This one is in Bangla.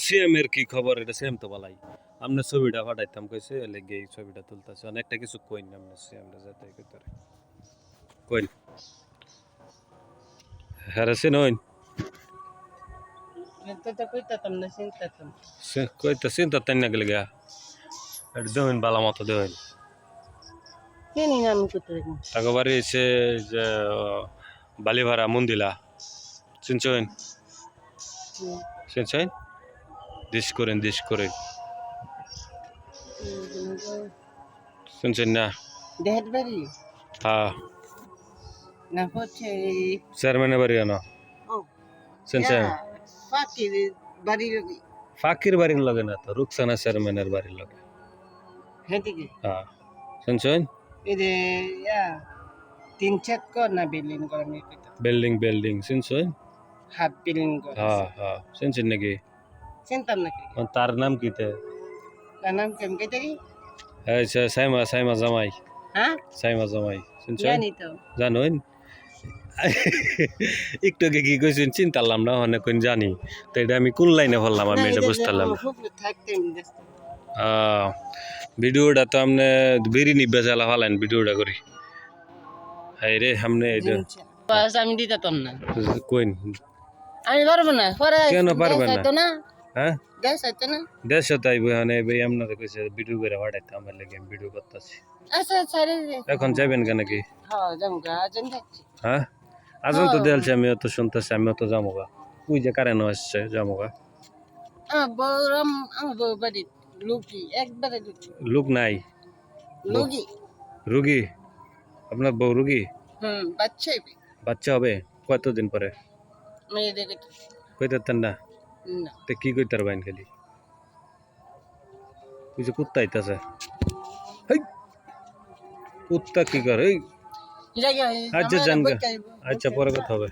সিএম এর কি খবর এটা সিএম তো বলাই আমরা ছবিটা পাঠাইতাম কইছে লেগে এই ছবিটা তুলতাছে অনেকটা কিছু কইন না আমরা সিএম রে যাতে কইতারে কইন হারাছে নইন Entonces cuenta también sienta también. সে কইতা চিন্তা তাই না গেলে গা এটা দেবেন বালা মতো দেবেন ¿Qué ni nada me cuenta de mí? তাকে বাড়ি এসে যে বালিভাড়া মন্দিলা শুনছেন শুনছেন দিস করেন শুনছেন না Dejar bari. হ্যাঁ Na coche. চেয়ারম্যানের বাড়ি না Oh. শুনছেন Faki bari lagi. ফাকির বাড়ির লগে না তো রুকসানা চেয়ারম্যানের বাড়ির লগে Gente que. হ্যাঁ শুনছেন Ini ya. Tin chat ko na bilin ko mi kita. Building শুনছেন Half bilin ko. হ্যাঁ হ্যাঁ শুনছেন নাকি Sentam na kiri. তার নাম কি তে Tanam kem kaya tadi? Saima জামাই Ha? সাইমা জামাই শুনছেন Yan ito. জানুন একটু আগে কি কইছেন চিন্তালাম না অনেক কোন জানি তো এটা আমি কোন লাইনে বললাম আমি এটা বুঝতে পারলাম ভিডিওটা তো আমনে বেরি নিবে জ্বালা ফালাইন ভিডিওটা করি হাই রে সামনে এটা বাস আমি দিতাম না কইন আমি পারবো না পরে কেন পারবে না? না হ্যাঁ দেশ হইতো না দেড়শো তাই মানে ভাই আপনারা কইছে ভিডিও করে পাঠাইতে আমার লাগে আমি ভিডিও করতেছি আচ্ছা ছাড়ে এখন যাবেন কেন কি হ্যাঁ যাবো গা আজন যাচ্ছি হ্যাঁ আজন তো দেলছে আমি তো শুনতেছি আমি তো যাবো গা ওই যে কারেন্ট আসছে যাবো গা বৌরাম আমার বউ বাড়ি লুকি একবারে লুকি লোক নাই লুকি রুগী আপনার বউ রুগী বাচ্চাই বাচ্চা হবে কতদিন পরে মেয়ে দেখে কইতেন না না তো কি কইতার বাইন খালি ওই যে কুত্তা আইতাছে হেই কুত্তা কি করে এই আচ্ছা জানগা আচ্ছা পরে কথা হবে